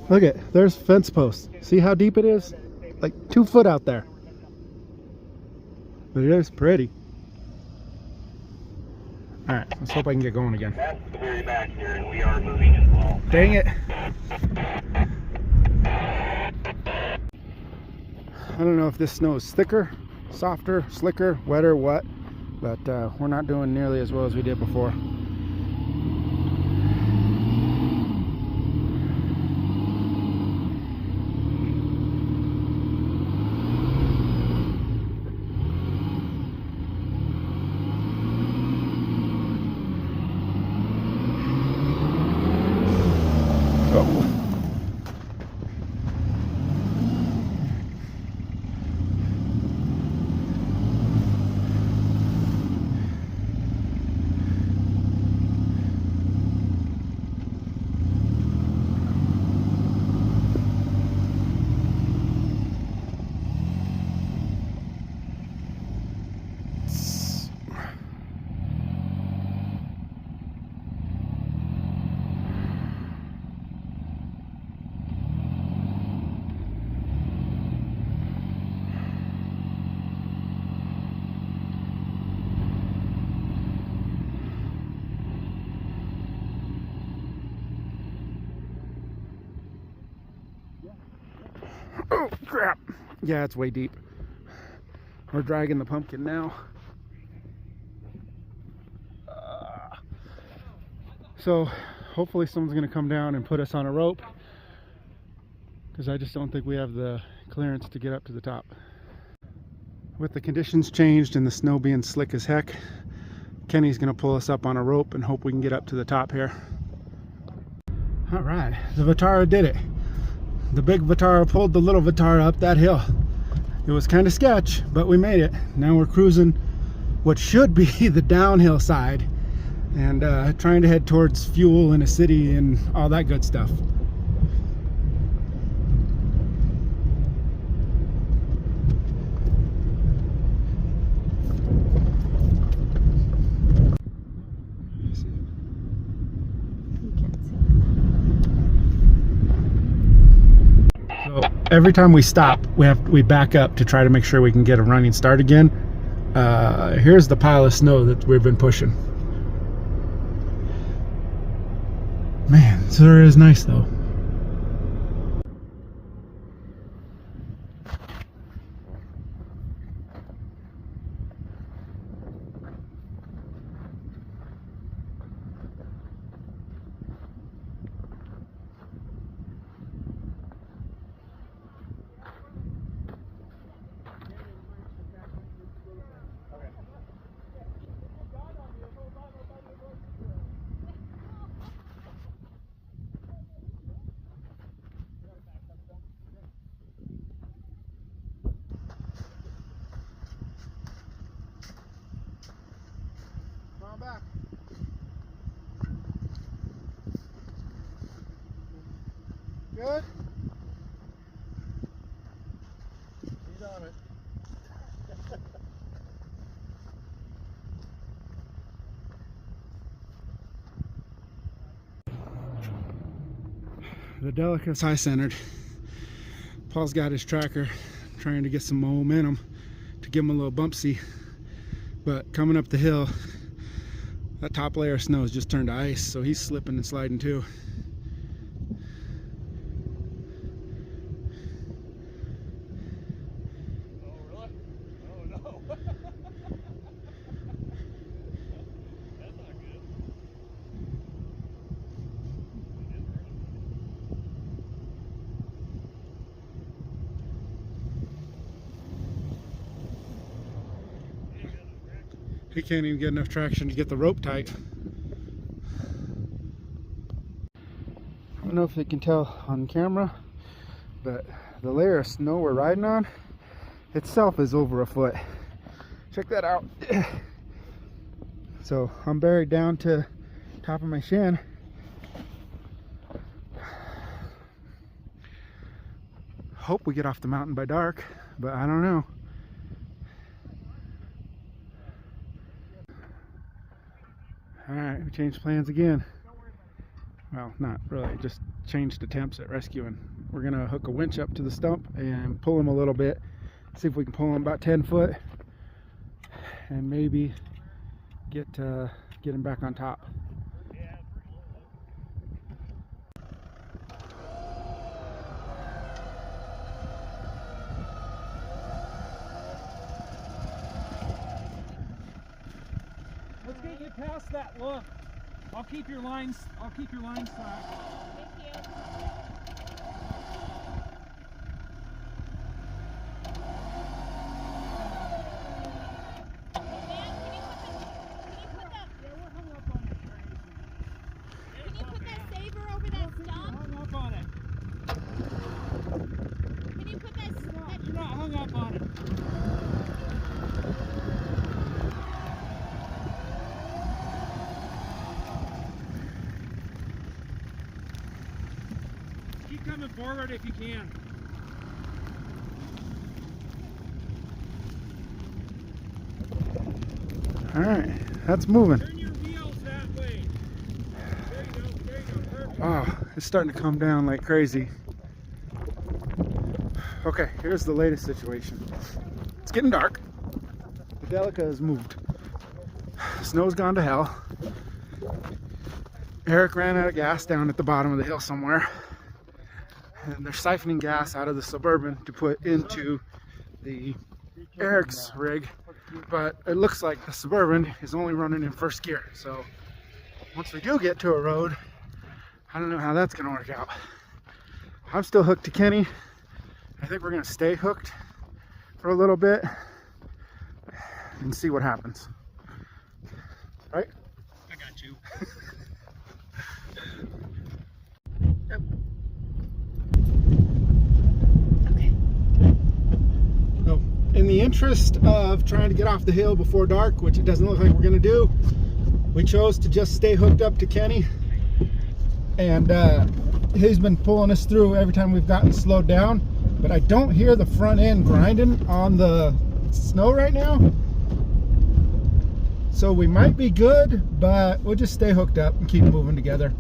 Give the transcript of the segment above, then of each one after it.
Look at, there's fence posts. See how deep it is? Like 2 foot out there. But it is pretty. Alright, let's hope I can get going again. That's the very back here, and we are moving as well. Dang it. I don't know if this snow is thicker, softer, slicker, wetter, what, but we're not doing nearly as well as we did before. Oh crap! Yeah, it's way deep. We're dragging the pumpkin now. So hopefully someone's going to come down and put us on a rope, because I just don't think we have the clearance to get up to the top. With the conditions changed and the snow being slick as heck, Kenny's going to pull us up on a rope and hope we can get up to the top here. Alright, the Vitara did it. The big Vitara pulled the little Vitara up that hill. It was kind of sketch, but we made it. Now we're cruising what should be the downhill side and trying to head towards fuel in a city and all that good stuff. So every time we stop, we back up to try to make sure we can get a running start again. Here's the pile of snow that we've been pushing. Man, it sure is nice though. Back. Good? He's on it. The Delica's high-centered. Paul's got his tracker, trying to get some momentum to give him a little bumpsy. But coming up the hill, that top layer of snow has just turned to ice, so he's slipping and sliding too. Oh, really? Oh, no. That's not good. He can't even get enough traction to get the rope tight. I don't know if you can tell on camera, but the layer of snow we're riding on itself is over a foot. Check that out. So I'm buried down to top of my shin. Hope we get off the mountain by dark, but I don't know. Alright, we changed plans again. well, not really, just changed attempts at rescuing. We're gonna hook a winch up to the stump and pull him a little bit, see if we can pull him about 10 foot and maybe get him back on top. Let's get you past that look. I'll keep your lines slack. Thank you. Can you put that saver over that stump? Hung up on it. Can you put that? You're not hung up on it. Keep coming forward if you can. All right, that's moving. Turn your wheels that way. There you go. There you go. Perfect. Oh, it's starting to come down like crazy. Okay, here's the latest situation. It's getting dark. The Delica has moved. Snow's gone to hell. Eric ran out of gas down at the bottom of the hill somewhere. And they're siphoning gas out of the Suburban to put into the Eric's rig. But it looks like the Suburban is only running in first gear. So once we do get to a road, I don't know how that's going to work out. I'm still hooked to Kenny. I think we're going to stay hooked for a little bit and see what happens. Right? I got you. So, in the interest of trying to get off the hill before dark, which it doesn't look like we're going to do, we chose to just stay hooked up to Kenny. And he's been pulling us through every time we've gotten slowed down. But I don't hear the front end grinding on the snow right now. So we might be good, but we'll just stay hooked up and keep moving together.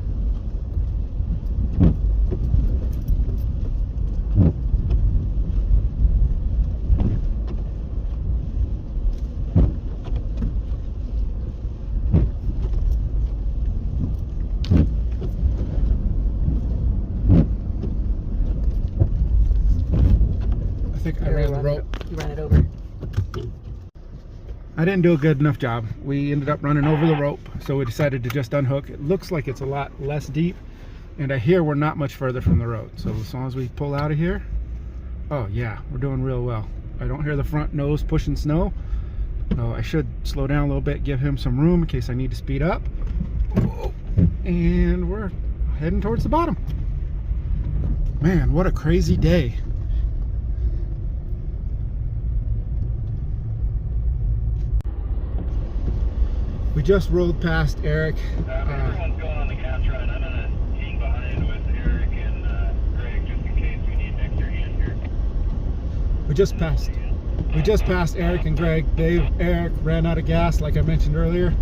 I think I ran the rope. You ran it over. I didn't do a good enough job. We ended up running over the rope, so we decided to just unhook. It looks like it's a lot less deep, and I hear we're not much further from the road. So as long as we pull out of here, oh yeah, we're doing real well. I don't hear the front nose pushing snow, so I should slow down a little bit, give him some room in case I need to speed up. Whoa. And we're heading towards the bottom. Man, what a crazy day. We just rolled past Eric. Everyone's going on the gas run. I'm going to hang behind with Eric and Greg just in case we need an extra hand here. We just passed Eric and Greg. Eric ran out of gas, like I mentioned earlier.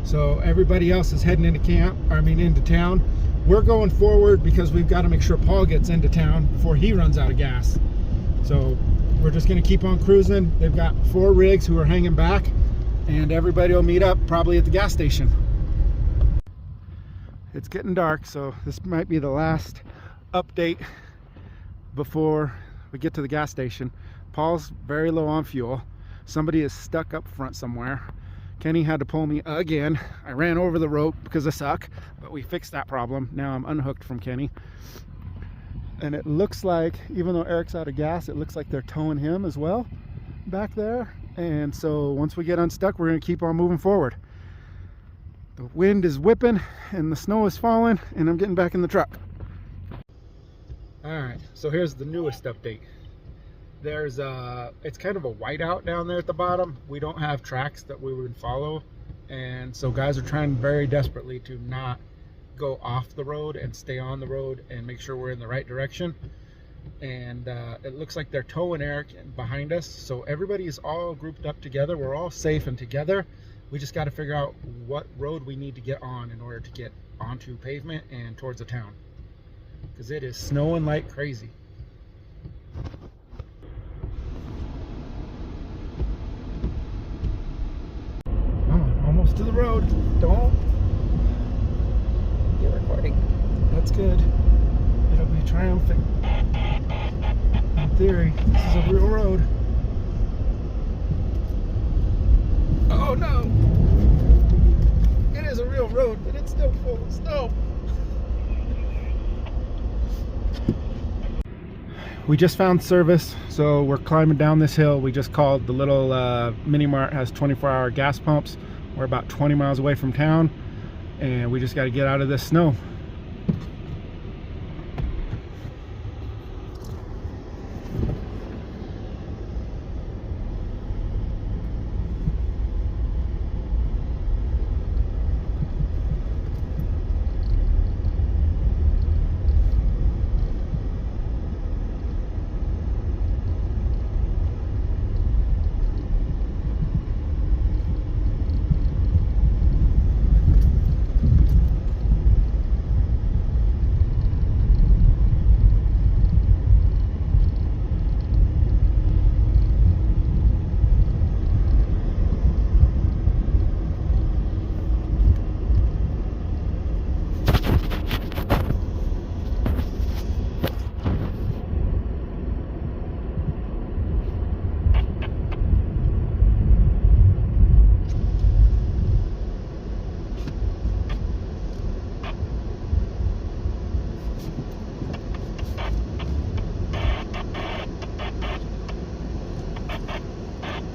So everybody else is heading into town. We're going forward because we've got to make sure Paul gets into town before he runs out of gas. So we're just going to keep on cruising. They've got 4 rigs who are hanging back, and everybody will meet up probably at the gas station. It's getting dark, so this might be the last update before we get to the gas station. Paul's very low on fuel. Somebody is stuck up front somewhere. Kenny had to pull me again. I ran over the rope because I suck, but we fixed that problem. Now I'm unhooked from Kenny. And it looks like, even though Eric's out of gas, it looks like they're towing him as well back there. And so once we get unstuck, we're going to keep on moving forward. The wind is whipping and the snow is falling, and I'm getting back in the truck. All right, so here's the newest update. There's it's kind of a whiteout down there at the bottom. We don't have tracks that we would follow, and so guys are trying very desperately to not go off the road and stay on the road and make sure we're in the right direction. And it looks like they're towing Eric behind us, so everybody is all grouped up together. We're all safe and together, We just got to figure out what road we need to get on in order to get onto pavement and towards the town, because it is snowing like crazy. Oh, almost to the road. Don't. You're recording. That's good. It'll be triumphant. In theory, this is a real road. Oh no! It is a real road, but it's still full of snow. We just found service, so we're climbing down this hill. We just called the little mini mart, has 24-hour gas pumps. We're about 20 miles away from town, and we just got to get out of this snow.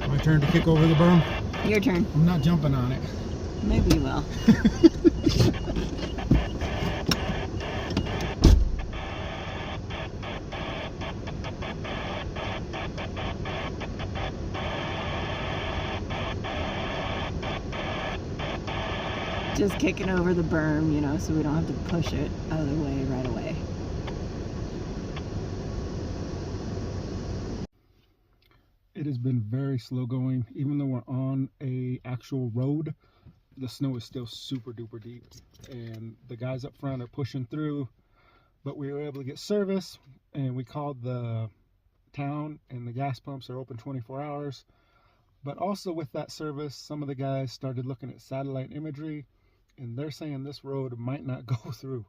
My turn to kick over the berm. Your turn. I'm not jumping on it. Maybe you will. Just kicking over the berm, you know, so we don't have to push it out of the way right away. It has been very slow going. Even though we're on a actual road, the snow is still super duper deep, and the guys up front are pushing through, but we were able to get service, and we called the town, and the gas pumps are open 24 hours. But also with that service, some of the guys started looking at satellite imagery, and they're saying this road might not go through.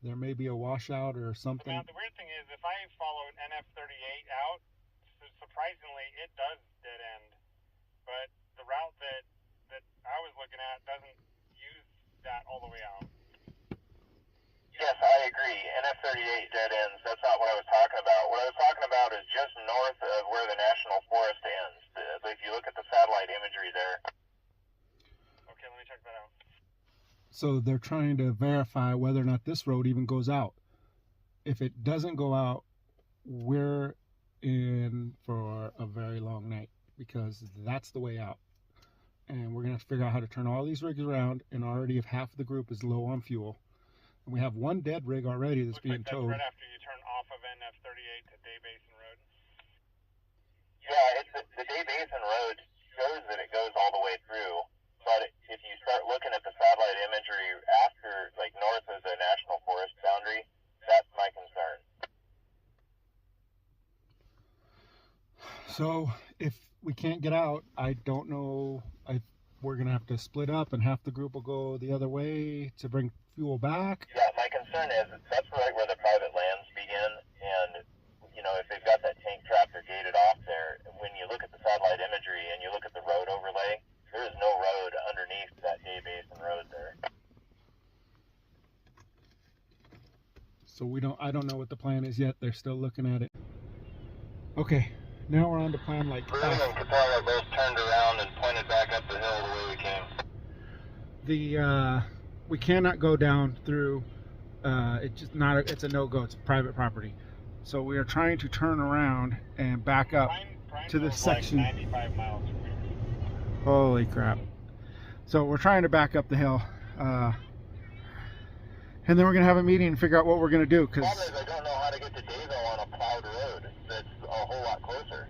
There may be a washout or something. Now, the weird thing is, if I followed NF38 out, surprisingly, it does dead end. But the route that I was looking at doesn't use that all the way out. Yes, I agree. NF38 dead ends. That's not what I was talking about. What I was talking about is just north of where the National Forest ends. If you look at the satellite imagery there. Okay, let me check that out. So they're trying to verify whether or not this road even goes out. If it doesn't go out, we're in for a very long night, because that's the way out. And we're gonna have to figure out how to turn all these rigs around, and already if half of the group is low on fuel, and we have one dead rig already that's Looks being like that's towed. right after you turn off of NF38 to Day Basin Road. Yeah, it's the Day Basin Road shows that it goes all the way through, but if you start looking at the satellite imagery after, like north of the National Forest boundary, that's my concern. So if we can't get out, I don't know. We're gonna have to split up, and half the group will go the other way to bring fuel back. Yeah, my concern is that's right where the private lands begin, and you know, if they've got that tank tractor gated off there, when you look at the satellite imagery and you look at the road overlay, there is no road underneath that Day Basin Road there. So I don't know what the plan is yet. They're still looking at it. Okay, now we're on to plan like Bruni and Capella both turned around and pointed back up the hill the way we came. We cannot go down through. It's a no-go. It's private property. So we are trying to turn around and back up to this section. Like 95 miles from here. Holy crap. So we're trying to back up the hill. And then we're going to have a meeting and figure out what we're going to do. Problem is I don't know how to get to Dayville on a plowed road that's a whole lot closer.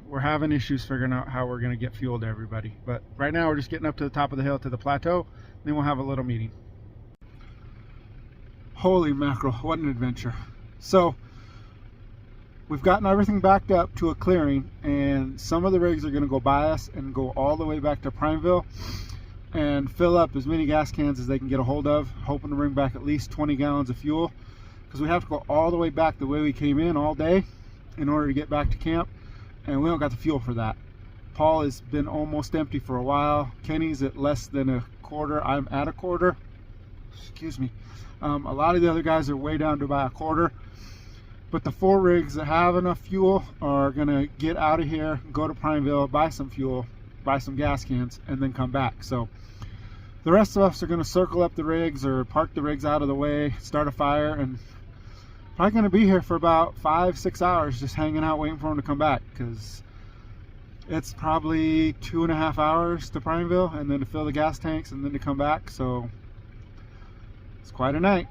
We're having issues figuring out how we're going to get fuel to everybody. But right now we're just getting up to the top of the hill to the plateau, then we'll have a little meeting. Holy mackerel, what an adventure. So we've gotten everything backed up to a clearing, and some of the rigs are going to go by us and go all the way back to Primeville and fill up as many gas cans as they can get a hold of, hoping to bring back at least 20 gallons of fuel, because we have to go all the way back the way we came in all day in order to get back to camp, and we don't got the fuel for that. Paul has been almost empty for a while. Kenny's at less than a quarter. I'm at a quarter. Excuse me. A lot of the other guys are way down to about a quarter. But the 4 rigs that have enough fuel are going to get out of here, go to Primeville, buy some fuel, buy some gas cans, and then come back. So the rest of us are going to circle up the rigs or park the rigs out of the way, start a fire, and probably going to be here for about 5-6 hours just hanging out waiting for them to come back, because it's probably 2.5 hours to Primeville and then to fill the gas tanks and then to come back. So it's quite a night.